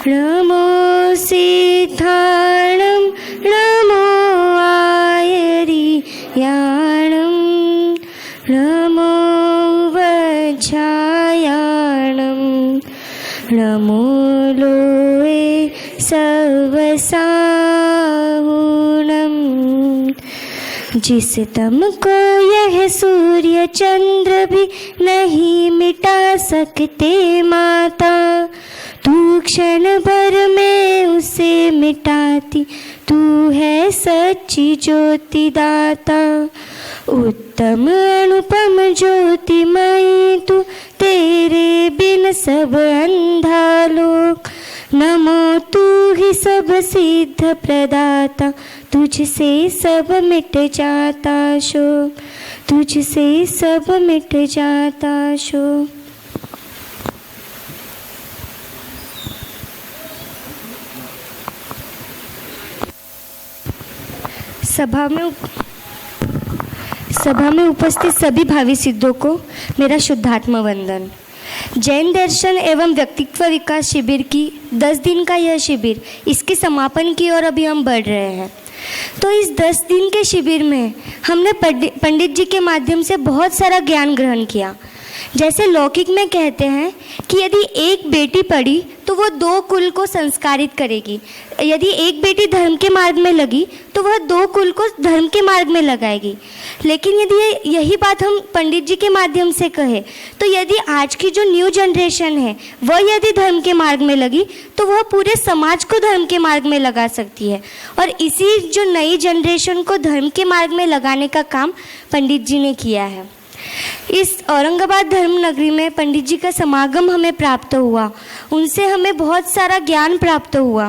नमो सिद्धाणं नमो आयर्याणं नमो वज्रायाणं नमो लोए सर्वसाहुणं। जिस तम को यह सूर्य चंद्र भी नहीं मिटा सकते माता, तू क्षण भर में उसे मिटाती, तू है सच्ची ज्योति दाता। उत्तम अनुपम ज्योतिमयी तू, तेरे बिन सब अंधा लोक। नमो तू ही सब सिद्ध प्रदाता, तुझसे सब मिट जाता शोक, तुझसे सब मिट जाता शोक। सभा में उपस्थित सभी भावी सिद्धों को मेरा शुद्धात्मा वंदन। जैन दर्शन एवं व्यक्तित्व विकास शिविर की 10 दिन का यह शिविर, इसके समापन की ओर अभी हम बढ़ रहे हैं। तो इस 10 दिन के शिविर में हमने पंडित जी के माध्यम से बहुत सारा ज्ञान ग्रहण किया। जैसे लौकिक में कहते हैं कि यदि एक बेटी पढ़ी तो वो 2 कुल को संस्कारित करेगी, यदि एक बेटी धर्म के मार्ग में लगी तो वह 2 कुल को धर्म के मार्ग में लगाएगी। लेकिन यदि यही बात हम पंडित जी के माध्यम से कहें तो यदि आज की जो न्यू जनरेशन है वह यदि धर्म के मार्ग में लगी तो वह पूरे समाज को धर्म के मार्ग में लगा सकती है। और इसी जो नई जनरेशन को धर्म के मार्ग में लगाने का काम पंडित जी ने किया है। इस औरंगाबाद धर्म नगरी में पंडित जी का समागम हमें प्राप्त हुआ, उनसे हमें बहुत सारा ज्ञान प्राप्त हुआ।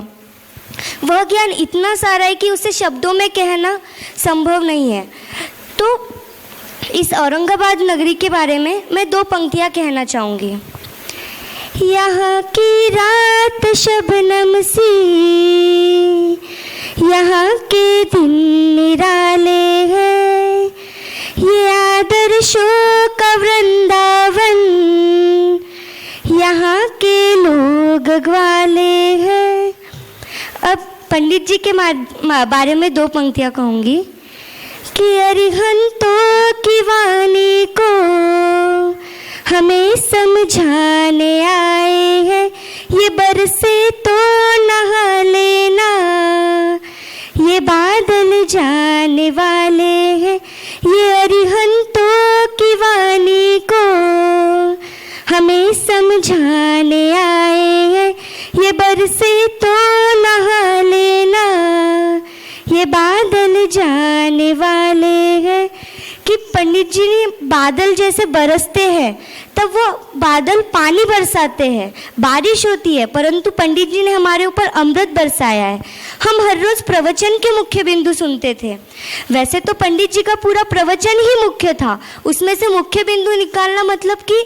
वह ज्ञान इतना सारा है कि उसे शब्दों में कहना संभव नहीं है। तो इस औरंगाबाद नगरी के बारे में मैं 2 पंक्तियाँ कहना चाहूँगी। यहाँ की रात शबनम सी, यहाँ के दिन निराले हैं, ये आदर्शों का वृंदावन, यहाँ के लोग ग्वाले हैं। अब पंडित जी के बारे में 2 पंक्तियाँ कहूँगी कि अरिहंतों की वाणी को हमें समझाने आए हैं, ये बरसे तो नहा लेना, ये बादल जाने वाले हैं। ये अरिहंतों की वाणी को हमें समझाने आए हैं, ये बरसे तो नहा लेना, ये बादल जाने वाले हैं। कि पंडित जी ने बादल जैसे बरसते हैं तब वो बादल पानी बरसाते हैं, बारिश होती है, परंतु पंडित जी ने हमारे ऊपर अमृत बरसाया है। हम हर रोज़ प्रवचन के मुख्य बिंदु सुनते थे। वैसे तो पंडित जी का पूरा प्रवचन ही मुख्य था, उसमें से मुख्य बिंदु निकालना मतलब कि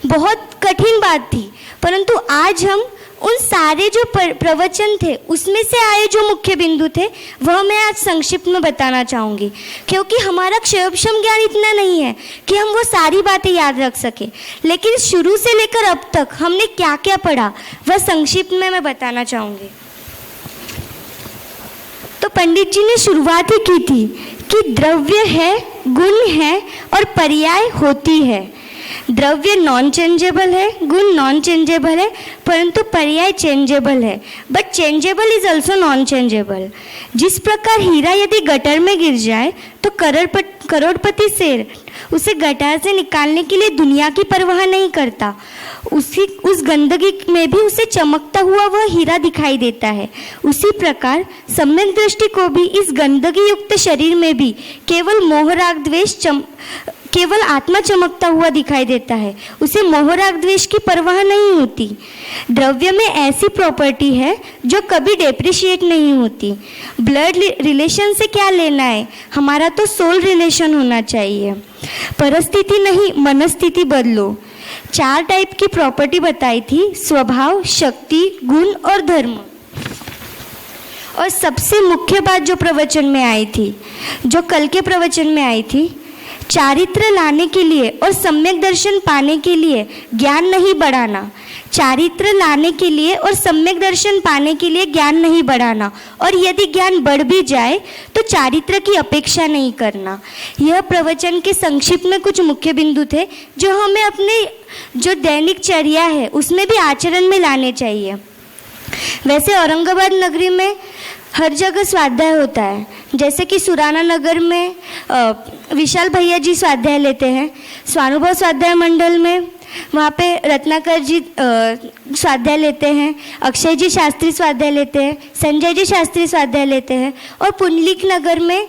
बहुत कठिन बात थी। परंतु आज हम उन सारे जो प्रवचन थे उसमें से आए जो मुख्य बिंदु थे वह मैं आज संक्षिप्त में बताना चाहूँगी, क्योंकि हमारा क्षयोक्षम ज्ञान इतना नहीं है कि हम वो सारी बातें याद रख सके। लेकिन शुरू से लेकर अब तक हमने क्या क्या पढ़ा वह संक्षिप्त में मैं बताना चाहूँगी। तो पंडित जी ने शुरुआत ही की थी कि द्रव्य है, गुण है और पर्याय होती है। द्रव्य नॉन चेंजेबल है, गुण नॉन चेंजेबल है, परंतु पर्याय चेंजेबल है। But changeable is also non changeable. जिस प्रकार हीरा यदि गटर में गिर जाए तो करोड़पति शेर उसे गटर से निकालने के लिए दुनिया की परवाह नहीं करता, उस गंदगी में भी उसे चमकता हुआ वह हीरा दिखाई देता है। उसी प्रकार सम्यक दृष्टि को भी इस गंदगी युक्त शरीर में भी केवल मोह राग द्वेष केवल आत्मा चमकता हुआ दिखाई देता है, उसे मोह राग द्वेष की परवाह नहीं होती। द्रव्य में ऐसी प्रॉपर्टी है जो कभी डेप्रिशिएट नहीं होती। ब्लड रिलेशन से क्या लेना है, हमारा तो सोल रिलेशन होना चाहिए। परिस्थिति नहीं मनस्थिति बदलो। 4 टाइप की प्रॉपर्टी बताई थी, स्वभाव, शक्ति, गुण और धर्म। और सबसे मुख्य बात जो प्रवचन में आई थी, जो कल के प्रवचन में आई थी, चारित्र लाने के लिए और सम्यक दर्शन पाने के लिए ज्ञान नहीं बढ़ाना, चारित्र लाने के लिए और सम्यक दर्शन पाने के लिए ज्ञान नहीं बढ़ाना, और यदि ज्ञान बढ़ भी जाए तो चारित्र की अपेक्षा नहीं करना। यह प्रवचन के संक्षिप्त में कुछ मुख्य बिंदु थे जो हमें अपने जो दैनिक चर्या है उसमें भी आचरण में लाने चाहिए। वैसे औरंगाबाद नगरी में हर जगह स्वाध्याय होता है, जैसे कि सुराना नगर में विशाल भैया जी स्वाध्याय लेते हैं, स्वानुभव स्वाध्याय मंडल में वहाँ पे रत्नाकर जी स्वाध्याय लेते हैं, अक्षय जी शास्त्री स्वाध्याय लेते हैं, संजय जी शास्त्री स्वाध्याय लेते हैं, और पुंडलिक नगर में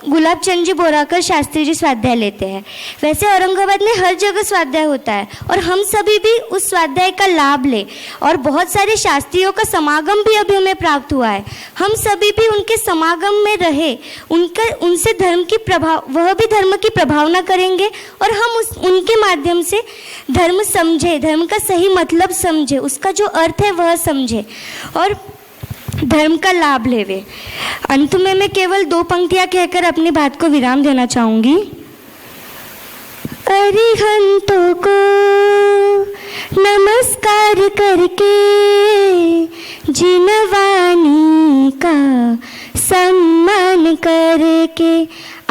गुलाब चंद जी बोराकर शास्त्री जी स्वाध्याय लेते हैं। वैसे औरंगाबाद में हर जगह स्वाध्याय होता है और हम सभी भी उस स्वाध्याय का लाभ लें, और बहुत सारे शास्त्रियों का समागम भी अभी हमें प्राप्त हुआ है। हम सभी भी उनके समागम में रहे, उनसे धर्म की वह भी धर्म की प्रभावना करेंगे और हम उनके माध्यम से धर्म समझे, धर्म का सही मतलब समझे, उसका जो अर्थ है वह समझे और धर्म का लाभ लेवे। अंत में मैं केवल 2 पंक्तियां कहकर अपनी बात को विराम देना चाहूँगी। अरिहंतों को नमस्कार करके जिन वाणी का सम्मान करके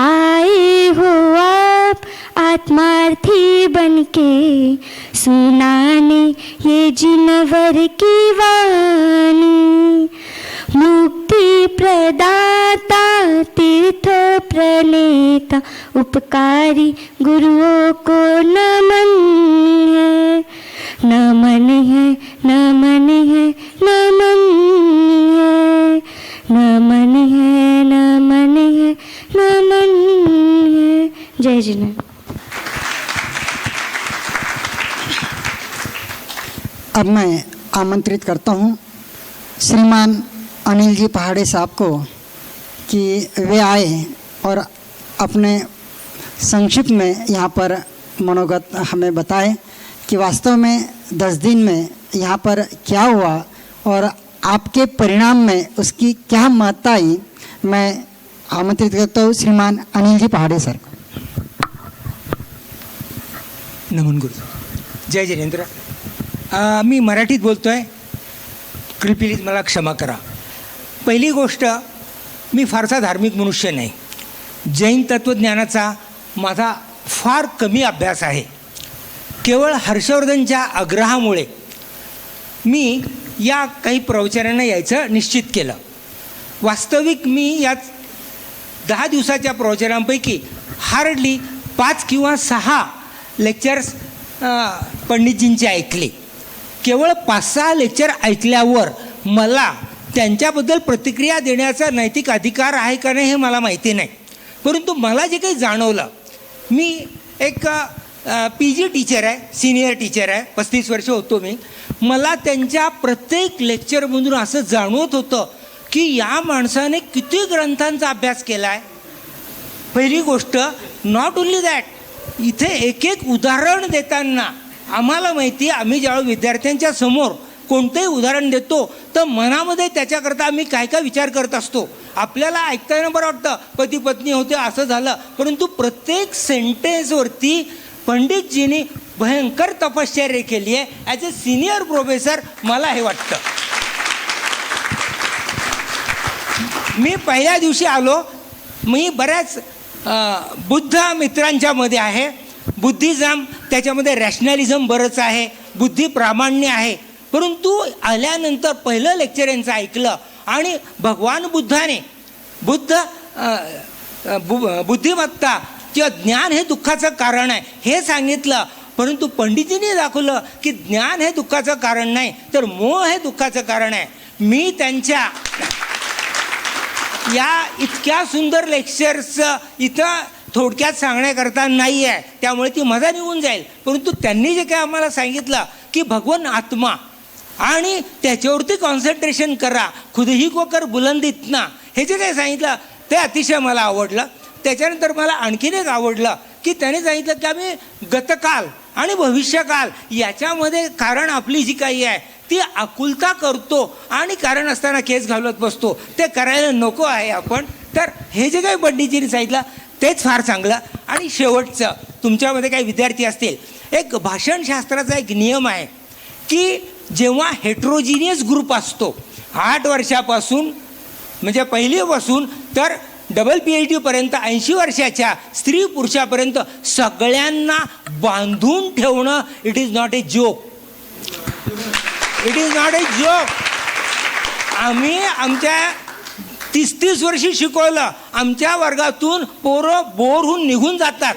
आए हो आप आत्मार्थी बनके सुनाने ये जिनवर की वाणी। मुक्ति प्रदाता तीर्थ प्रणेता उपकारी गुरुओं को नमन है, नमन है, नमन है, नमन है, नमन है, नमन है, नमन है। जय जिनेन्द्र। अब मैं आमंत्रित करता हूँ श्रीमान अनिल जी पहाड़े साहब को कि वे आए और अपने संक्षिप्त में यहाँ पर मनोगत हमें बताए कि वास्तव में 10 दिन में यहाँ पर क्या हुआ और आपके परिणाम में उसकी क्या महत्ता आई। मैं आमंत्रित करता हूँ श्रीमान अनिल जी पहाड़े सर को। नमन गुरु। जय जिनेंद्र। मी मराठीत बोलतो आहे, प्लीज मला क्षमा करा। पहिली गोष्ट, मी फारसा धार्मिक मनुष्य नाही। जैन तत्त्वज्ञानाचा माझा फार कमी अभ्यास आहे। केवळ हर्षवर्धनच्या आग्रहामुळे मी या काही प्रवचनांना यायचं निश्चित केलं। वास्तविक मी या 10 दिवसाच्या प्रवचनांपैकी हार्डली 5 किंवा 6 लेक्चर्स पंडितजींचे ऐकले। केवळ 5-6 लेक्चर ऐकल्यावर मला त्यांच्याबद्दल प्रतिक्रिया देण्याचा नैतिक अधिकार आहे का नाही हे मला माहिती नाही, परंतु मला जे काही जाणवलं, मी एक PG टीचर आहे, सिनियर टीचर आहे, 35 वर्ष होतो मी। मला त्यांच्या प्रत्येक लेक्चरमधून असं जाणवत होतं की या माणसाने किती ग्रंथांचा अभ्यास केला आहे। पहिली गोष्ट, नॉट ओन्ली दॅट, इथे एक एक उदाहरण देताना आम्हाला माहिती आहे, आम्ही ज्यावेळी विद्यार्थ्यांच्या समोर कोणतेही उदाहरण देतो तर मनामध्ये त्याच्याकरता आम्ही काय काय विचार करत असतो। आपल्याला ऐकताना बरं वाटतं पती पत्नी होते असं झालं, परंतु प्रत्येक सेंटेन्सवरती पंडितजींनी भयंकर तपश्चर्या केली आहे। ॲज अ सिनियर प्रोफेसर मला हे वाटतं। मी पहिल्या दिवशी आलो, मी बऱ्याच बुद्ध मित्रांच्या मध्ये आहे। बुद्धिझम, त्याच्यामध्ये रॅशनॅलिझम बरंच आहे, बुद्धी प्रामाण्य आहे, परंतु आल्यानंतर पहिलं लेक्चर यांचं ऐकलं आणि भगवान बुद्धाने बुद्धिमत्ता किंवा ज्ञान हे दुःखाचं कारण आहे हे सांगितलं, परंतु पंडितजींनी दाखवलं की ज्ञान हे दुःखाचं कारण नाही तर मोह हे दुःखाचं कारण आहे। मी त्यांच्या या इतक्या सुंदर लेक्चर्स इथं थोडक्यात सांगण्याकरता नाही आहे, त्यामुळे ती मजा निघून जाईल, परंतु त्यांनी जे काय आम्हाला सांगितलं की भगवान आत्मा आणि त्याच्यावरती कॉन्सन्ट्रेशन करा, खुद ही को कर बुलंद इतना, हे जे काही सांगितलं ते अतिशय मला आवडलं। त्याच्यानंतर मला आणखीन एक आवडलं की त्याने सांगितलं की आम्ही गतकाल आणि भविष्यकाल याच्यामध्ये कारण आपली जी काही आहे ती आकुलता करतो आणि कारण असताना केस घालत बसतो, ते करायला नको आहे आपण। तर हे जे काही पंडितजींनी सांगितलं तेच फार चांगलं। आणि शेवटचं, तुमच्यामध्ये काही विद्यार्थी असतील, एक भाषणशास्त्राचा एक नियम आहे की जेव्हा हेट्रोजिनियस ग्रुप असतो 8 वर्षापासून म्हणजे पहिलीपासून तर डबल PhD पर्यंत 80 वर्षाच्या स्त्री पुरुषापर्यंत सगळ्यांना बांधून ठेवणं it is not a joke. It is not a joke. आम्ही आमच्या 30 वर्षी शिकवलं, आमच्या वर्गातून पोरं बोर होऊन निघून जातात.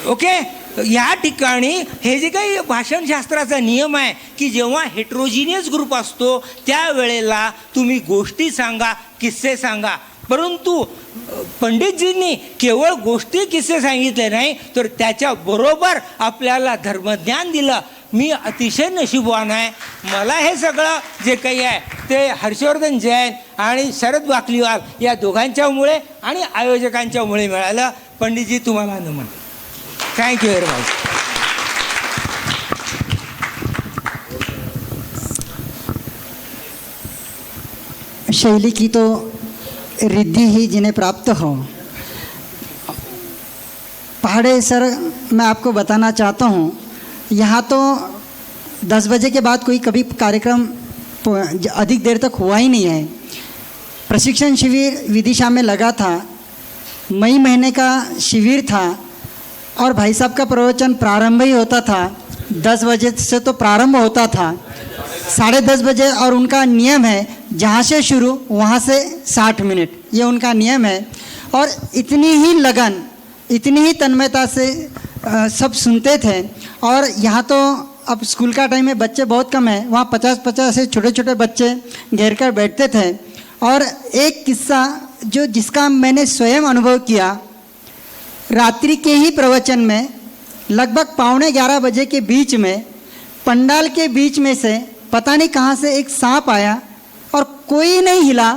ओके, या ठिकाणी हे जे काही भाषणशास्त्राचा नियम आहे की जेव्हा हेट्रोजिनियस ग्रुप असतो त्यावेळेला तुम्ही गोष्टी सांगा, किस्से सांगा. परंतु पंडितजींनी केवळ गोष्टी किस्से सांगितले नाही तर त्याच्याबरोबर आपल्याला धर्मज्ञान दिलं. मी अतिशय नशीबवान आहे. मला हे सगळं जे काही आहे ते हर्षवर्धन जैन आणि शरद बाकलीवाल या दोघांच्यामुळे आणि आयोजकांच्यामुळे मिळालं. पंडितजी तुम्हाला नमन. Thank you very much. शैली की तो रिद्धि ही जिन्हें प्राप्त हो. पहाड़े सर, मैं आपको बताना चाहता हूँ, यहाँ तो 10 बजे के बाद कोई कभी कार्यक्रम अधिक देर तक हुआ ही नहीं है. प्रशिक्षण शिविर विदिशा में लगा था, मई महीने का शिविर था और भाई साहब का प्रवचन प्रारंभ ही होता था 10 बजे से, तो प्रारंभ होता था 10:30 बजे और उनका नियम है जहाँ से शुरू वहाँ से 60 मिनट, ये उनका नियम है. और इतनी ही लगन, इतनी ही तन्मयता से सब सुनते थे. और यहाँ तो अब स्कूल का टाइम है, बच्चे बहुत कम हैं, वहाँ 50-50 से छोटे छोटे बच्चे घेर कर बैठते थे. और एक किस्सा जो जिसका मैंने स्वयं अनुभव किया, रात्रि के ही प्रवचन में लगभग 11:15 बजे के बीच में पंडाल के बीच में से पता नहीं कहाँ से एक सांप आया और कोई नहीं हिला.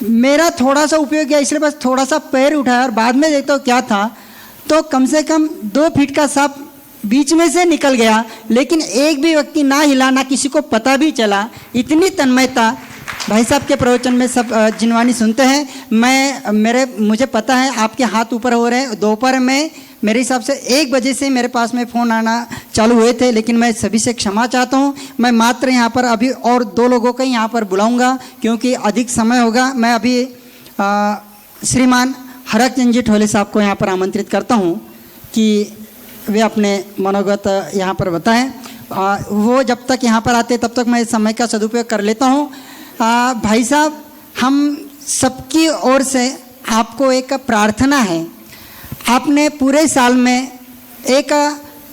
मेरा थोड़ा सा उपयोग किया, इसलिए बस थोड़ा सा पैर उठाया और बाद में देखता हूँ क्या था, तो कम से कम 2 फीट का सांप बीच में से निकल गया, लेकिन एक भी व्यक्ति ना हिला, ना किसी को पता भी चला. इतनी तन्मयता भाई साहब के प्रवचन में सब जिनवानी सुनते हैं. मुझे पता है आपके हाथ ऊपर हो रहे हैं. दोपहर में मेरे हिसाब से 1 बजे से मेरे पास में फ़ोन आना चालू हुए थे, लेकिन मैं सभी से क्षमा चाहता हूँ. मैं मात्र यहाँ पर अभी और 2 लोगों को यहाँ पर बुलाऊँगा क्योंकि अधिक समय होगा. मैं अभी श्रीमान हरकचंद जी ठोले साहब को यहाँ पर आमंत्रित करता हूँ कि वे अपने मनोगत यहाँ पर बताएँ. वो जब तक यहाँ पर आते तब तक मैं समय का सदुपयोग कर लेता हूँ. भाई साहब, हम सबकी ओर से आपको एक प्रार्थना है. आपने पूरे साल में एक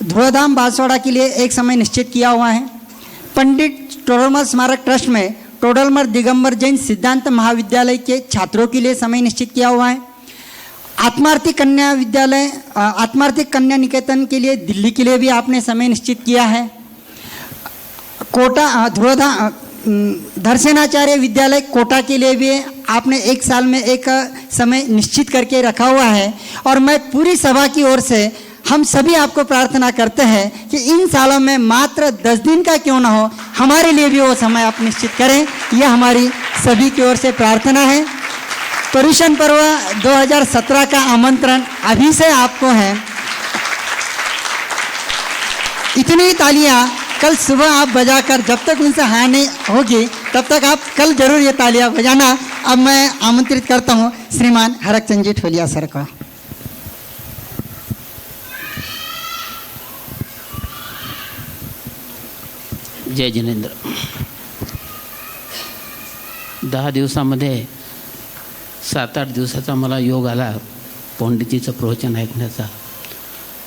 धुआधाम बांसवाड़ा के लिए एक समय निश्चित किया हुआ है. पंडित टोडरमल स्मारक ट्रस्ट में टोडरमल दिगंबर जैन सिद्धांत महाविद्यालय के छात्रों के लिए समय निश्चित किया हुआ है. आत्मार्थी कन्या विद्यालय, आत्मार्थी कन्या निकेतन के लिए दिल्ली के लिए भी आपने समय निश्चित किया है. कोटा दर्शनाचार्य विद्यालय कोटा के लिए भी आपने एक साल में एक समय निश्चित करके रखा हुआ है. और मैं पूरी सभा की ओर से हम सभी आपको प्रार्थना करते हैं कि इन सालों में मात्र 10 दिन का क्यों ना हो, हमारे लिए भी वो समय आप निश्चित करें. यह हमारी सभी की ओर से प्रार्थना है. पर्युषण पर्व 2017 का आमंत्रण अभी से आपको है. इतनी तालियां कल सुबह आप बजाकर, जब तक उनसे हाँ नहीं होगी तब तक आप कल जरूर ये तालियां बजाना. अब मैं आमंत्रित करता हूँ श्रीमान हरकचंद जी ठोलिया सर को. जय जिनेंद्र. 10 दिवसामध्ये 7-8 दिवसाचा मला योग आला पंडितीचं प्रवचन ऐकण्याचा.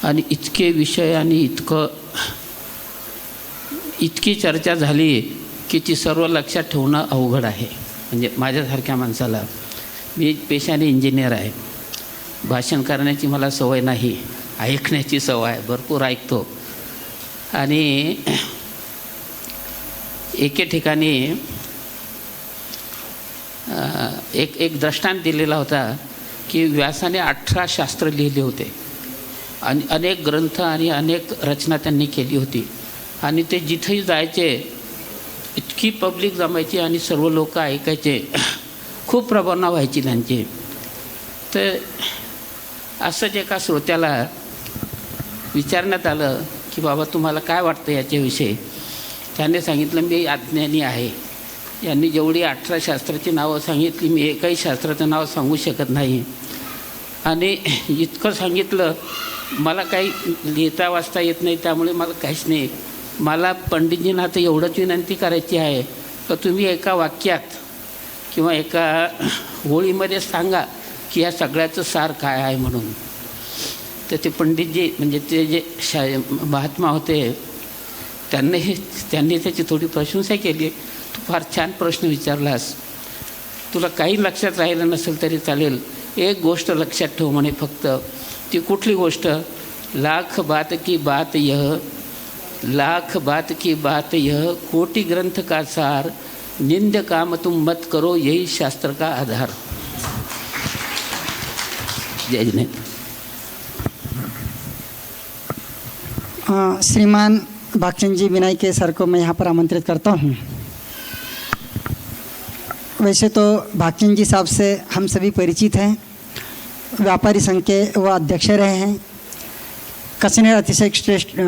आणि इतके विषय आणि इतकी चर्चा झाली की ती सर्व लक्षात ठेवणं अवघड आहे. म्हणजे माझ्यासारख्या माणसाला, मी पेशाने इंजिनियर आहे, भाषण करण्याची मला सवय नाही, ऐकण्याची सवय आहे, भरपूर ऐकतो. आणि एके ठिकाणी एक दृष्टांत दिलेला होता की व्यासाने 18 शास्त्र लिहिले होते आणि अनेक ग्रंथ आणि अनेक रचना त्यांनी केली होती. आणि ते जिथेही जायचे इतकी पब्लिक जमायची आणि सर्व लोक ऐकायचे, खूप प्रभावना व्हायची त्यांची. तर असंच एका श्रोत्याला विचारण्यात आलं की बाबा तुम्हाला काय वाटतं याच्याविषयी. त्याने सांगितलं मी अज्ञानी आहे. यांनी जेवढी 18 शास्त्राची नावं सांगितली मी एकही शास्त्राचं नाव सांगू शकत नाही. आणि इतकं सांगितलं मला काही लिहिता वाचता येत नाही, त्यामुळे मला काहीच नाही. मला पंडितजींना आता एवढंच विनंती करायची आहे का तुम्ही एका वाक्यात किंवा एका ओळीमध्ये सांगा की या सगळ्याचं सार काय आहे म्हणून. तर ते पंडितजी म्हणजे ते जे महात्मा होते त्यांनी त्याची थोडी प्रशंसा केली. तू फार छान प्रश्न विचारलास. तुला काही लक्षात राहिलं नसेल तरी चालेल, एक गोष्ट लक्षात ठेव म्हणे फक्त. ती कुठली गोष्ट? लाख बात की बात यह, लाख बात की बात यह, कोटि ग्रंथ का सार, निंद काम तुम मत करो, यही शास्त्र का आधार. जय जिनेन्द्र. श्रीमान भागचंद जी विनायके सर को मैं यहाँ पर आमंत्रित करता हूँ. वैसे तो भागचंद जी साहब से हम सभी परिचित हैं. व्यापारी संघ के वो अध्यक्ष रहे हैं. कसनेर अतिशय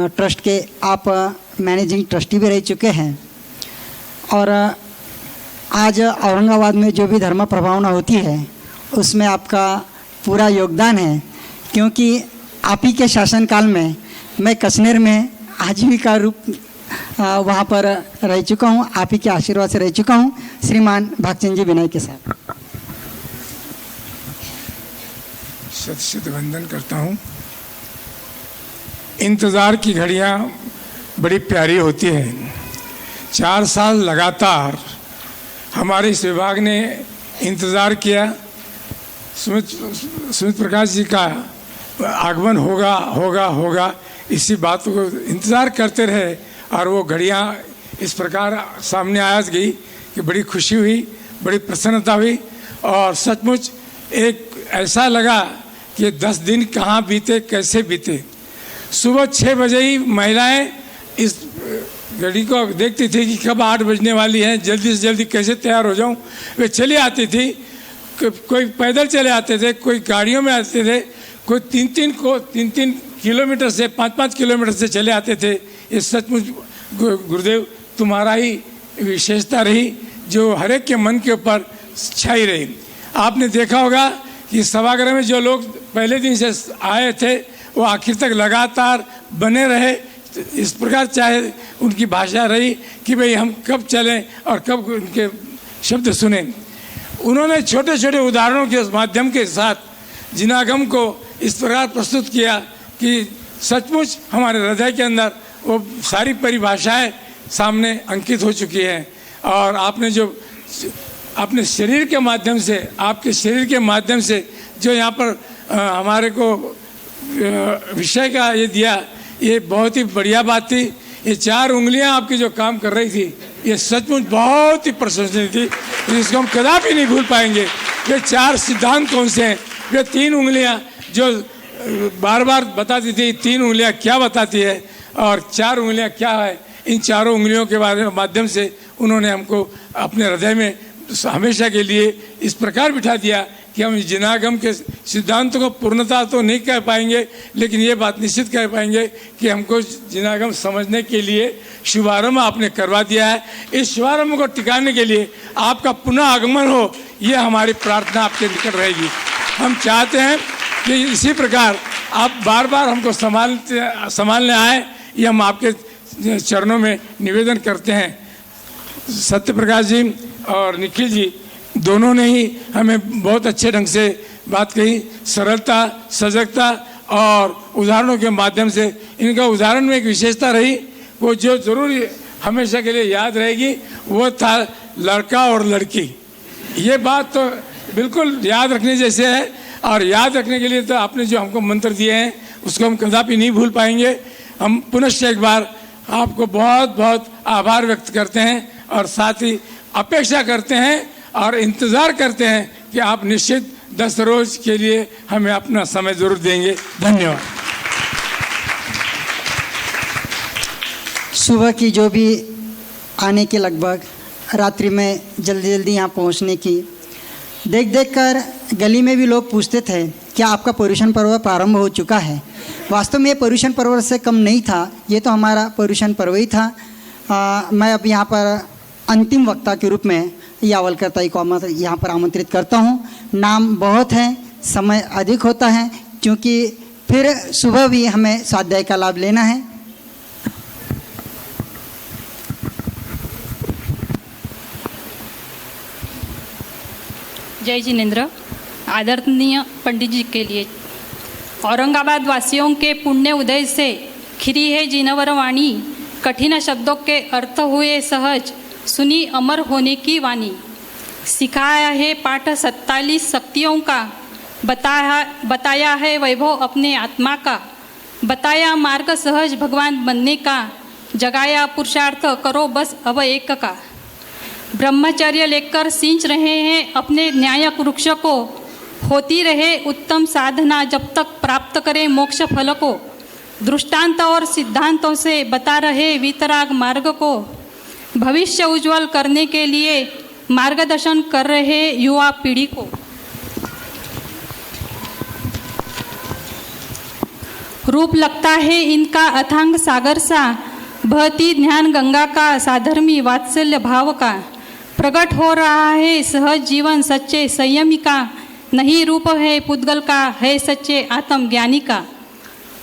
ट्रस्ट के आप मैनेजिंग ट्रस्टी भी रह चुके हैं. और आज औरंगाबाद में जो भी धर्म प्रभावना होती है उसमें आपका पूरा योगदान है, क्योंकि आप ही के शासनकाल में मैं कसनेर में आजीविका रूप वहाँ पर रह चुका हूँ. आप ही के आशीर्वाद से रह चुका हूँ. श्रीमान भागचंद जी विनायके साहब. शत शत वंदन करता हूँ. इंतज़ार की घड़ियाँ बड़ी प्यारी होती हैं. 4 साल लगातार हमारे इस विभाग ने इंतज़ार किया. सुमित प्रकाश जी का आगमन होगा होगा होगा, इसी बात को इंतज़ार करते रहे और वो घड़ियाँ इस प्रकार सामने आ गई कि बड़ी खुशी हुई, बड़ी प्रसन्नता हुई. और सचमुच एक ऐसा लगा कि 10 दिन कहाँ बीते, कैसे बीते. सुबह 6 बजे ही महिलाएं इस घड़ी को देखती थी कि कब 8 बजने वाली हैं, जल्दी से जल्दी कैसे तैयार हो जाऊं. वे चली आती थी, कोई पैदल चले आते थे, कोई गाड़ियों में आते थे, कोई 3-3 किलोमीटर से 5-5 किलोमीटर से चले आते थे. ये सचमुच गुरुदेव तुम्हारा ही विशेषता रही जो हर एक के मन के ऊपर छाई रही. आपने देखा होगा कि सभागृह में जो लोग पहले दिन से आए थे वो आखिर तक लगातार बने रहे. इस प्रकार चाहे उनकी भाषा रही कि भाई हम कब चलें और कब उनके शब्द सुने. उन्होंने छोटे छोटे उदाहरणों के माध्यम के साथ जिनागम को इस प्रकार प्रस्तुत किया कि सचमुच हमारे हृदय के अंदर वो सारी परिभाषाएं सामने अंकित हो चुकी हैं. और आपने जो अपने शरीर के माध्यम से, आपके शरीर के माध्यम से जो यहाँ पर हमारे को विषय का ये दिया, ये बहुत ही बढ़िया बात थी. ये 4 उंगलियां आपकी जो काम कर रही थी ये सचमुच बहुत ही प्रशंसनीय थी. इसको हम कदापि नहीं भूल पाएंगे. ये 4 सिद्धांत कौन से हैं? ये 3 उंगलियां जो बार बार बताती थी, 3 उंगलियां क्या बताती है और 4 उंगलियां क्या है. इन 4 उंगलियों के बारे में माध्यम से उन्होंने हमको अपने हृदय में हमेशा के लिए इस प्रकार बिठा दिया कि हम जिनागम के सिद्धांतों को पूर्णता तो नहीं कह पाएंगे, लेकिन ये बात निश्चित कह पाएंगे कि हमको जिनागम समझने के लिए शुभारंभ आपने करवा दिया है. इस शुभारंभ को टिकाने के लिए आपका पुनः आगमन हो, ये हमारी प्रार्थना आपके निकट रहेगी. हम चाहते हैं कि इसी प्रकार आप बार बार हमको संभालने आए, ये हम आपके चरणों में निवेदन करते हैं. सत्य प्रकाश जी और निखिल जी दोनों ने ही हमें बहुत अच्छे ढंग से बात कही. सरलता, सजगता और उदाहरणों के माध्यम से इनका उदाहरण में एक विशेषता रही, वो जो जरूर हमेशा के लिए याद रहेगी, वो था लड़का और लड़की. ये बात तो बिल्कुल याद रखने जैसे है. और याद रखने के लिए तो आपने जो हमको मंत्र दिए हैं उसको हम कदापि नहीं भूल पाएंगे. हम पुनश्च एक बार आपको बहुत बहुत आभार व्यक्त करते हैं और साथ ही अपेक्षा करते हैं और इंतज़ार करते हैं कि आप निश्चित 10 रोज के लिए हमें अपना समय ज़रूर देंगे. धन्यवाद. सुबह की जो भी आने के लगभग, रात्रि में जल्दी जल्दी यहाँ पहुँचने की, देख देख कर गली में भी लोग पूछते थे क्या आपका पर्यूषण पर्व प्रारंभ हो चुका है? वास्तव में ये पर्यूषण पर्व से कम नहीं था, ये तो हमारा पर्यूषण पर्व ही था। मैं अब यहाँ पर अंतिम वक्ता के रूप में यावलकर ताई को यहाँ पर आमंत्रित करता हूँ। नाम बहुत है, समय अधिक होता है, क्योंकि फिर सुबह भी हमें स्वाध्याय का लाभ लेना है। जय जिनेन्द्र। आदरणीय पंडित जी के लिए, औरंगाबाद वासियों के पुण्य उदय से खिरी है जिनवर वाणी, कठिन शब्दों के अर्थ हुए सहज, सुनी अमर होने की वाणी। सिखाया है पाठ 47 शक्तियों का, बताया है वैभव अपने आत्मा का, बताया मार्ग सहज भगवान बनने का, जगाया पुरुषार्थ करो बस अब एक का। ब्रह्मचर्य लेकर सींच रहे हैं अपने न्यायक वृक्ष को, होती रहे उत्तम साधना जब तक प्राप्त करे मोक्ष फल को। दृष्टांत और सिद्धांतों से बता रहे वितराग मार्ग को, भविष्य उज्जवल करने के लिए मार्गदर्शन कर रहे युवा पीढ़ी को। रूप लगता है इनका अथांग सागर सा, बहती ज्ञान गंगा का, साधर्मी वात्सल्य भाव का। प्रकट हो रहा है सहज जीवन सच्चे संयमी का, नहीं रूप है पुद्गल का, है सच्चे आत्मज्ञानी का।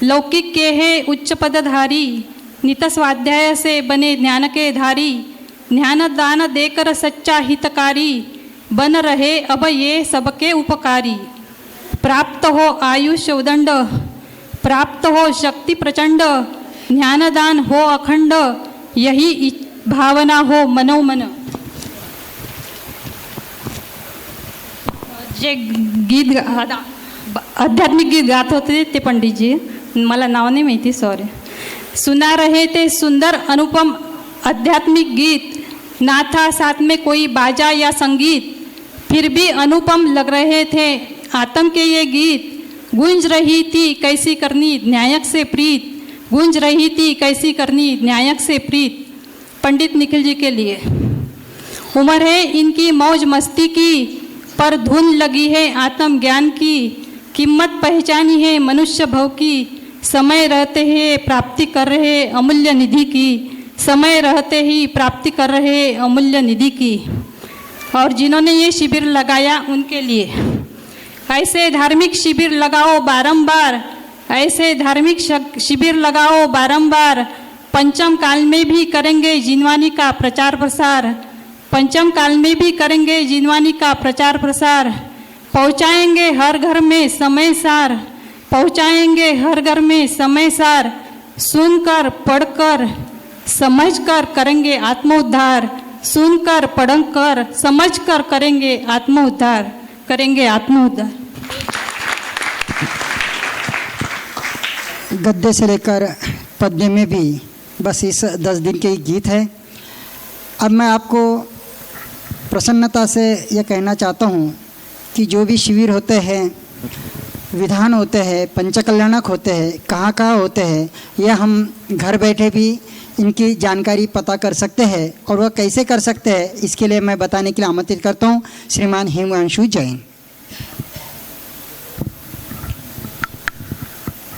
लौकिक के है उच्च पदधारी, नित स्वाध्याय से बने ज्ञान के धारी। ज्ञान दान देकर सच्चा हितकारी, बन रहे अब ये सबके उपकारी। प्राप्त हो आयुष्य उदंड, प्राप्त हो शक्ति प्रचंड, ज्ञानदान हो अखंड, यही भावना हो मनोमन। जे गीत आध्यात्मिक गीत गात होते ते पंडितजी, मला नाव नाही माहिती, सॉरी। सुना रहे थे सुंदर अनुपम आध्यात्मिक गीत, ना था साथ में कोई बाजा या संगीत, फिर भी अनुपम लग रहे थे आत्म के ये गीत। गूंज रही थी कैसी करनी न्यायक से प्रीत, गूंज रही थी कैसी करनी न्यायक से प्रीत। पंडित निखिल जी के लिए, उम्र है इनकी मौज मस्ती की, पर धुन लगी है आत्म ज्ञान की। कीमत पहचानी है मनुष्य भव की, समय रहते ही प्राप्ति कर रहे अमूल्य निधि की, समय रहते ही प्राप्ति कर रहे अमूल्य निधि की। और जिन्होंने ये शिविर लगाया उनके लिए, ऐसे धार्मिक शिविर लगाओ बारंबार, ऐसे धार्मिक शिविर लगाओ बारंबार। पंचम काल में भी करेंगे जिनवानी का प्रचार प्रसार, पंचम काल में भी करेंगे जिनवानी का प्रचार प्रसार। पहुँचाएंगे हर घर में समय सार, पहुँचाएंगे हर घर में समय सार। सुनकर पढ़कर समझकर करेंगे आत्मोद्धार, सुनकर पढ़कर समझकर करेंगे आत्मोद्धार, करेंगे आत्मोद्धार। गद्य से लेकर पद्य में भी बस इस 10 दिन के ही गीत है। अब मैं आपको प्रसन्नता से यह कहना चाहता हूँ कि जो भी शिविर होते हैं, विधान होते हैं, पंचकल्याणक होते हैं, कहाँ कहाँ होते हैं, यह हम घर बैठे भी इनकी जानकारी पता कर सकते हैं। और वह कैसे कर सकते हैं, इसके लिए मैं बताने के लिए आमंत्रित करता हूँ श्रीमान हिमांशु जैन।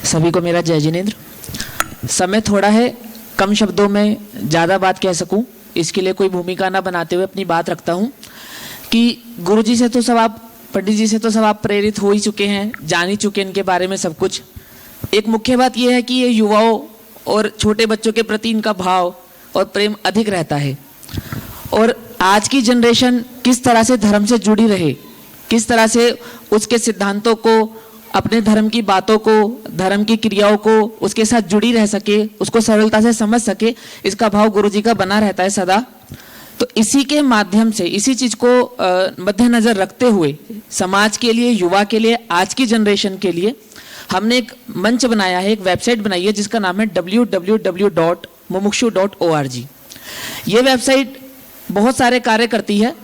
सभी को मेरा जय जिनेन्द्र। समय थोड़ा है, कम शब्दों में ज़्यादा बात कह सकूं, इसके लिए कोई भूमिका ना बनाते हुए अपनी बात रखता हूं कि गुरुजी से तो सब आप, पंडित जी से तो सब आप प्रेरित हो ही चुके हैं, जान ही चुके हैं इनके बारे में सब कुछ। एक मुख्य बात यह है कि ये युवाओं और छोटे बच्चों के प्रति इनका भाव और प्रेम अधिक रहता है। और आज की जनरेशन किस तरह से धर्म से जुड़ी रहे, किस तरह से उसके सिद्धांतों को, अपने धर्म की बातों को, धर्म की क्रियाओं को उसके साथ जुड़ी रह सके, उसको सरलता से समझ सके, इसका भाव गुरुजी का बना रहता है सदा। तो इसी के माध्यम से, इसी चीज को मद्देनजर रखते हुए समाज के लिए, युवा के लिए, आज की जनरेशन के लिए हमने एक मंच बनाया है, एक वेबसाइट बनाई है जिसका नाम है www.mumukshu.org। ये वेबसाइट बहुत सारे कार्य करती है।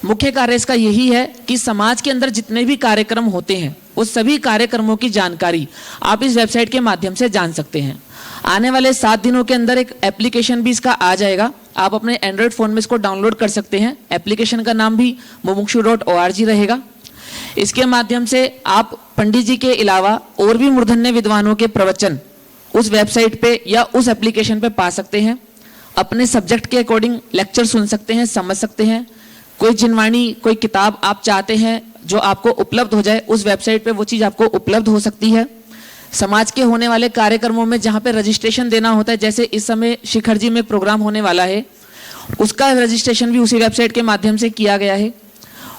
मुख्य कार्य इसका यही है कि समाज के अंदर जितने भी कार्यक्रम होते हैं उस सभी कार्यक्रमों की जानकारी आप इस वेबसाइट के माध्यम से जान सकते हैं। आने वाले 7 दिनों के अंदर एक एप्लीकेशन भी इसका आ जाएगा, आप अपने एंड्रॉयड फ़ोन में इसको डाउनलोड कर सकते हैं। एप्लीकेशन का नाम भी mumukshu.org रहेगा। इसके माध्यम से आप पंडित जी के अलावा और भी मूर्धन्य विद्वानों के प्रवचन उस वेबसाइट पे या उस एप्लीकेशन पे पा सकते हैं। अपने सब्जेक्ट के अकॉर्डिंग लेक्चर सुन सकते हैं, समझ सकते हैं। कोई जिनवाणी, कोई किताब आप चाहते हैं जो आपको उपलब्ध हो जाए, उस वेबसाइट पे वो चीज़ आपको उपलब्ध हो सकती है। समाज के होने वाले कार्यक्रमों में जहाँ पे रजिस्ट्रेशन देना होता है, जैसे इस समय शिखर जी में प्रोग्राम होने वाला है, उसका रजिस्ट्रेशन भी उसी वेबसाइट के माध्यम से किया गया है।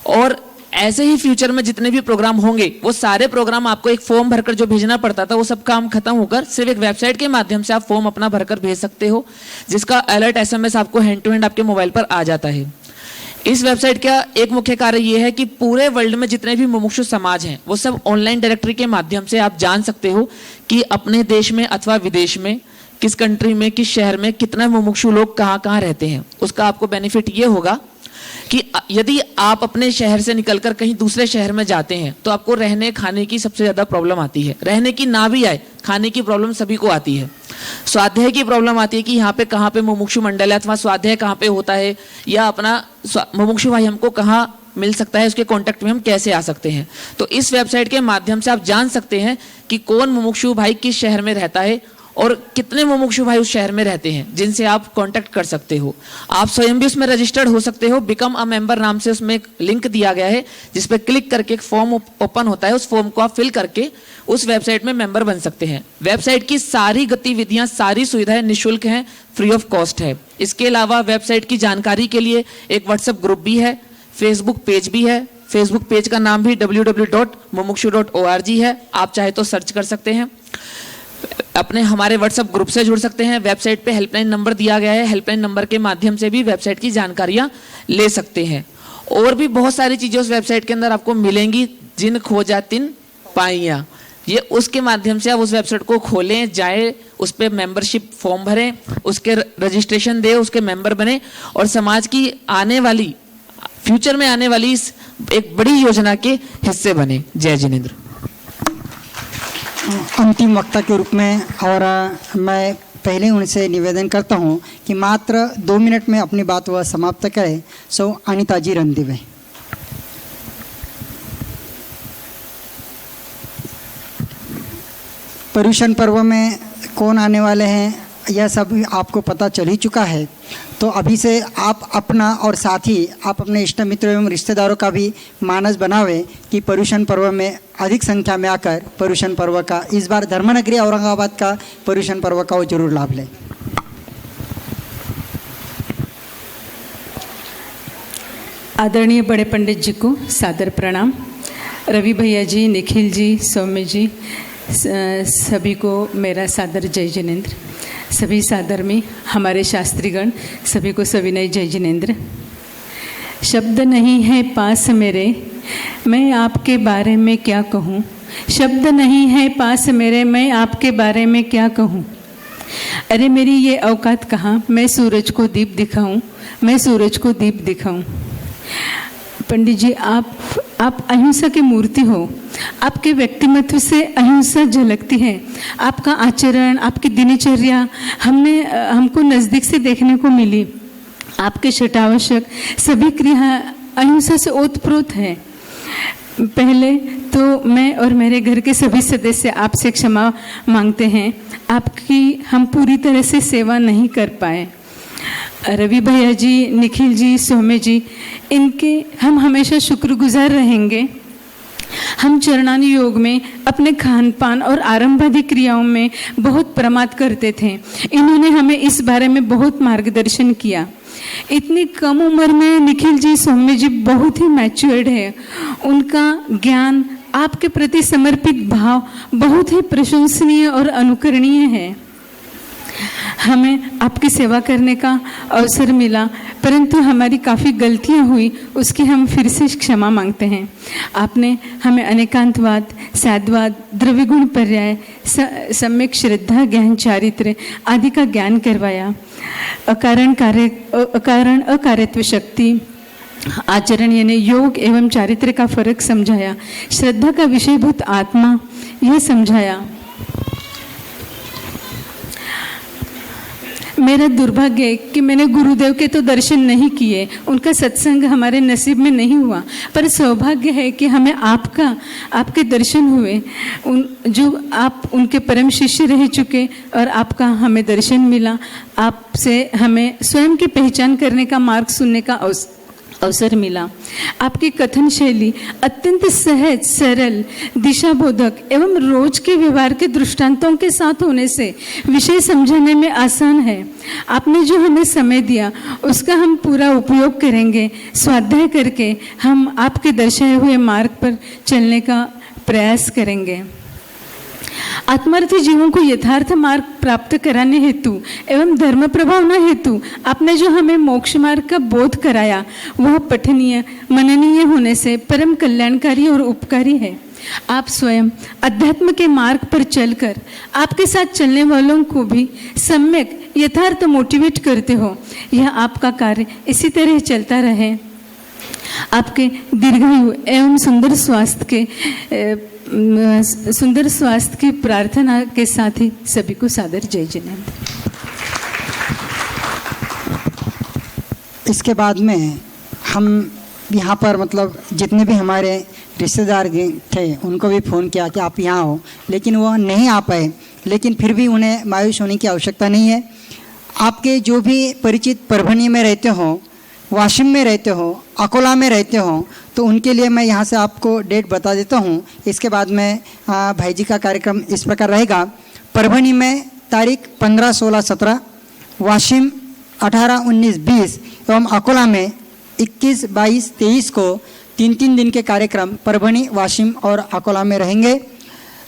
और ऐसे ही फ्यूचर में जितने भी प्रोग्राम होंगे, वो सारे प्रोग्राम आपको एक फॉर्म भरकर जो भेजना पड़ता था, वो सब काम खत्म होकर सिर्फ एक वेबसाइट के माध्यम से आप फॉर्म अपना भरकर भेज सकते हो, जिसका अलर्ट SMS आपको हैंड टू हैंड आपके मोबाइल पर आ जाता है। इस वेबसाइट का एक मुख्य कार्य यह है कि पूरे वर्ल्ड में जितने भी मुमुक्षु समाज हैं, वो सब ऑनलाइन डायरेक्टरी के माध्यम से आप जान सकते हो कि अपने देश में अथवा विदेश में, किस कंट्री में, किस शहर में कितने मुमुक्षु लोग कहाँ कहाँ रहते हैं। उसका आपको बेनिफिट ये होगा कि यदि आप अपने शहर से निकलकर कहीं दूसरे शहर में जाते हैं तो आपको रहने खाने की सबसे ज़्यादा प्रॉब्लम आती है। रहने की ना भी आए, खाने की प्रॉब्लम सभी को आती है। स्वाध्याय की प्रॉब्लम आती है कि यहाँ पे कहाँ पे मुमुक्षु मंडल है अथवा स्वाध्याय कहाँ पे होता है, या अपना मुमुक्षु भाई हमको कहाँ मिल सकता है, उसके कांटेक्ट में हम कैसे आ सकते हैं। तो इस वेबसाइट के माध्यम से आप जान सकते हैं कि कौन मुमुक्षु भाई किस शहर में रहता है और कितने मुमुक्षु भाई उस शहर में रहते हैं, जिनसे आप कांटेक्ट कर सकते हो। आप स्वयं भी उसमें रजिस्टर्ड हो सकते हो। बिकम अ मेंबर नाम से उसमें एक लिंक दिया गया है, जिस पर क्लिक करके एक फॉर्म ओपन होता है। उस फॉर्म को आप फिल करके उस वेबसाइट में मेंबर बन सकते हैं। वेबसाइट की सारी गतिविधियां, सारी सुविधाएं निःशुल्क हैं, फ्री ऑफ कॉस्ट है। इसके अलावा वेबसाइट की जानकारी के लिए एक व्हाट्सएप ग्रुप भी है, फेसबुक पेज भी है। फेसबुक पेज का नाम भी www.mumukshu.org है। आप चाहे तो सर्च कर सकते हैं। अपने हमारे व्हाट्सएप ग्रुप से जुड़ सकते हैं। वेबसाइट पे हेल्पलाइन नंबर दिया गया है, हेल्पलाइन नंबर के माध्यम से भी वेबसाइट की जानकारियां ले सकते हैं। और भी बहुत सारी चीज़ें उस वेबसाइट के अंदर आपको मिलेंगी। जिन खोजा तिन पाइयां, ये उसके माध्यम से आप उस वेबसाइट को खोलें, जाए, उस पर मेंबरशिप फॉर्म भरें, उसके रजिस्ट्रेशन दें, उसके मेंबर बने और समाज की आने वाली, फ्यूचर में आने वाली इस एक बड़ी योजना के हिस्से बने। जय जिनेंद्र। अंतिम वक्ता के रूप में और मैं पहले उनसे निवेदन करता हूं कि मात्र 2 मिनट में अपनी बात वह समाप्त करें। सो अनिता जी रणदिवे। पर्युषण पर्व में कौन आने वाले हैं यह सब आपको पता चल ही चुका है। तो अभी से आप अपना और साथ ही आप अपने इष्ट मित्रों एवं रिश्तेदारों का भी मानस बनावे कि पर्युषण पर्व में अधिक संख्या में आकर पर्युषण पर्व का, इस बार धर्मनगरी औरंगाबाद का पर्युषण पर्व का वो जरूर लाभ लें। आदरणीय बड़े पंडित जी को सादर प्रणाम। रवि भैया जी, निखिल जी, सौम्य जी, सभी को मेरा सादर जय जिनेंद्र। सभी सादरमी, हमारे शास्त्रीगण, सभी को सविनय जय जिनेंद्र। शब्द नहीं है पास मेरे, मैं आपके बारे में क्या कहूँ। शब्द नहीं है पास मेरे, मैं आपके बारे में क्या कहूँ। अरे मेरी ये औकात कहाँ, मैं सूरज को दीप दिखाऊं, मैं सूरज को दीप दिखाऊं। पंडित जी, आप अहिंसा की मूर्ति हो। आपके व्यक्तिमत्व से अहिंसा झलकती है। आपका आचरण, आपकी दिनचर्या हमको नज़दीक से देखने को मिली। आपके शटावशक सभी क्रिया अहिंसा से ओतप्रोत है। पहले तो मैं और मेरे घर के सभी सदस्य आपसे क्षमा मांगते हैं। आपकी हम पूरी तरह से सेवा नहीं कर पाए। रवि भैया जी, निखिल जी, सौम्य जी, इनके हम हमेशा शुक्रगुजार रहेंगे। हम चरणानी योग में अपने खान पान और आरंभादि क्रियाओं में बहुत प्रमाद करते थे। इन्होंने हमें इस बारे में बहुत मार्गदर्शन किया। इतनी कम उम्र में निखिल जी, सौम्य जी बहुत ही मैच्योर्ड है। उनका ज्ञान, आपके प्रति समर्पित भाव बहुत ही प्रशंसनीय और अनुकरणीय है। हमें आपकी सेवा करने का अवसर मिला, परंतु हमारी काफ़ी गलतियां हुई, उसकी हम फिर से क्षमा मांगते हैं। आपने हमें अनेकांतवाद, साधवाद, द्रव्यगुण पर्याय, सम्यक श्रद्धा, ज्ञान, चारित्र्य आदि का ज्ञान करवाया। अकारण अकार्यत्व शक्ति, आचरण यानी योग एवं चारित्र्य का फर्क समझाया। श्रद्धा का विषयभूत आत्मा यह समझाया। मेरा दुर्भाग्य है कि मैंने गुरुदेव के तो दर्शन नहीं किए, उनका सत्संग हमारे नसीब में नहीं हुआ, पर सौभाग्य है कि हमें आपके दर्शन हुए। जो आप उनके परम शिष्य रह चुके और आपका हमें दर्शन मिला। आपसे हमें स्वयं की पहचान करने का मार्ग सुनने का अवसर मिला। आपकी कथन शैली अत्यंत सहज, सरल, दिशाबोधक एवं रोज के व्यवहार के दृष्टांतों के साथ होने से विषय समझने में आसान है। आपने जो हमें समय दिया उसका हम पूरा उपयोग करेंगे। स्वाध्याय करके हम आपके दर्शाए हुए मार्ग पर चलने का प्रयास करेंगे। आत्मार्थी जीवों को यथार्थ मार्ग प्राप्त कराने हेतु एवं धर्म प्रभावना हेतु आपने जो हमें मोक्ष मार्ग का बोध कराया वह पठनीय, मननीय होने से परम कल्याणकारी और उपकारी है। आप स्वयं अध्यात्म के मार्ग पर चलकर आपके साथ चलने वालों को भी सम्यक यथार्थ मोटिवेट करते हो। यह आपका कार्य इसी तरह चलता रहे। आपके दीर्घायु एवं सुंदर स्वास्थ्य की प्रार्थना के साथ ही सभी को सादर जय जिनेंद्र। इसके बाद में हम यहाँ पर मतलब जितने भी हमारे रिश्तेदार थे उनको भी फ़ोन किया कि आप यहाँ हो, लेकिन वो नहीं आ पाए। लेकिन फिर भी उन्हें मायूस होने की आवश्यकता नहीं है। आपके जो भी परिचित परभनी में रहते हो, वाशिम में रहते हो, अकोला में रहते हो, तो उनके लिए मैं यहाँ से आपको डेट बता देता हूँ। इसके बाद में भाई जी का कार्यक्रम इस प्रकार रहेगा। परभनी में तारीख 15, 16, 17, वाशिम 18, 19, 20 एवं अकोला में 21, 22, 23 को 3 दिन के कार्यक्रम परभनी, वाशिम और अकोला में रहेंगे।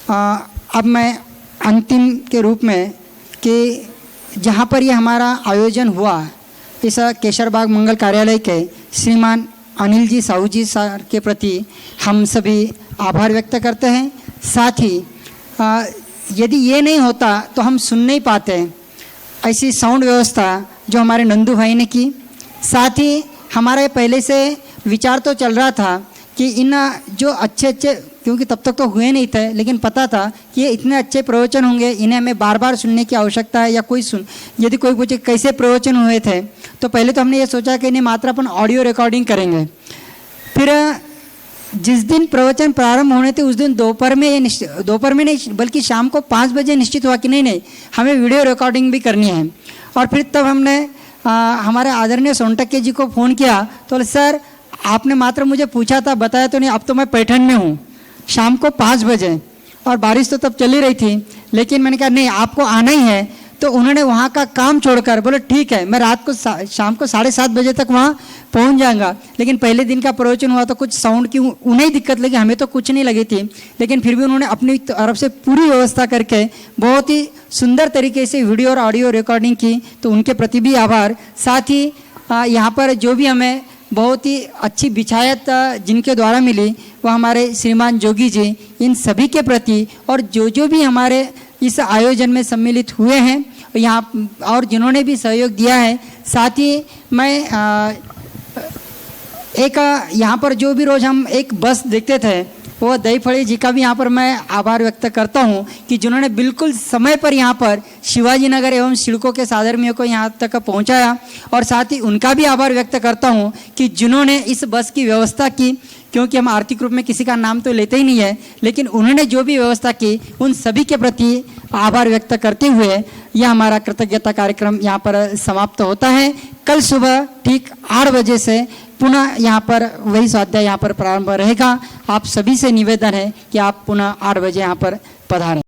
अब मैं अंतिम के रूप में कि जहाँ पर ये हमारा आयोजन हुआ इस केशरबाग मंगल कार्यालय के श्रीमान अनिल जी साहू जी सर के प्रति हम सभी आभार व्यक्त करते हैं। साथ ही यदि ये नहीं होता तो हम सुन नहीं पाते ऐसी साउंड व्यवस्था जो हमारे नंदू भाई ने की। साथ ही हमारे पहले से विचार तो चल रहा था कि इन जो अच्छे क्योंकि तब तक तो हुए नहीं थे, लेकिन पता था कि ये इतने अच्छे प्रवचन होंगे, इन्हें हमें बार बार सुनने की आवश्यकता है। या यदि कोई पूछे कैसे प्रवचन हुए थे, तो पहले तो हमने ये सोचा कि इन्हें मात्र अपन ऑडियो रिकॉर्डिंग करेंगे। फिर जिस दिन प्रवचन प्रारंभ होने थे उस दिन दोपहर में नहीं बल्कि शाम को 5 बजे निश्चित हुआ कि नहीं हमें वीडियो रिकॉर्डिंग भी करनी है। और फिर तब हमने हमारे आदरणीय सोनटक्के जी को फ़ोन किया तो सर आपने मात्र मुझे पूछा था, बताया तो नहीं। अब तो मैं पैठन में हूँ, शाम को 5 बजे, और बारिश तो तब चली रही थी, लेकिन मैंने कहा नहीं आपको आना ही है। तो उन्होंने वहाँ का काम छोड़कर बोले ठीक है मैं रात को शाम को 7:30 बजे तक वहाँ पहुँच जाऊँगा। लेकिन पहले दिन का प्रवचन हुआ तो कुछ साउंड की उन्हें दिक्कत लगी, हमें तो कुछ नहीं लगी थी। लेकिन फिर भी उन्होंने अपनी तरफ से पूरी व्यवस्था करके बहुत ही सुंदर तरीके से वीडियो और ऑडियो रिकॉर्डिंग की, तो उनके प्रति भी आभार। साथ ही यहाँ पर जो भी हमें बहुत ही अच्छी बिछायत जिनके द्वारा मिली वो हमारे श्रीमान जोगी जी, इन सभी के प्रति, और जो भी हमारे इस आयोजन में सम्मिलित हुए हैं यहाँ और जिन्होंने भी सहयोग दिया है। साथ ही मैं एक यहाँ पर जो भी रोज़ हम एक बस देखते थे वो दहीफड़ी जी का भी यहाँ पर मैं आभार व्यक्त करता हूँ कि जिन्होंने बिल्कुल समय पर यहाँ पर शिवाजी नगर एवं सिडको के साधर्मियों को यहाँ तक पहुँचाया। और साथ ही उनका भी आभार व्यक्त करता हूँ कि जिन्होंने इस बस की व्यवस्था की, क्योंकि हम आर्थिक रूप में किसी का नाम तो लेते ही नहीं है, लेकिन उन्होंने जो भी व्यवस्था की उन सभी के प्रति आभार व्यक्त करते हुए यह हमारा कृतज्ञता कार्यक्रम यहाँ पर समाप्त होता है। कल सुबह ठीक 8 बजे से पुनः यहाँ पर वही स्वाध्याय यहाँ पर प्रारंभ रहेगा। आप सभी से निवेदन है कि आप पुनः 8 बजे यहाँ पर पधारें।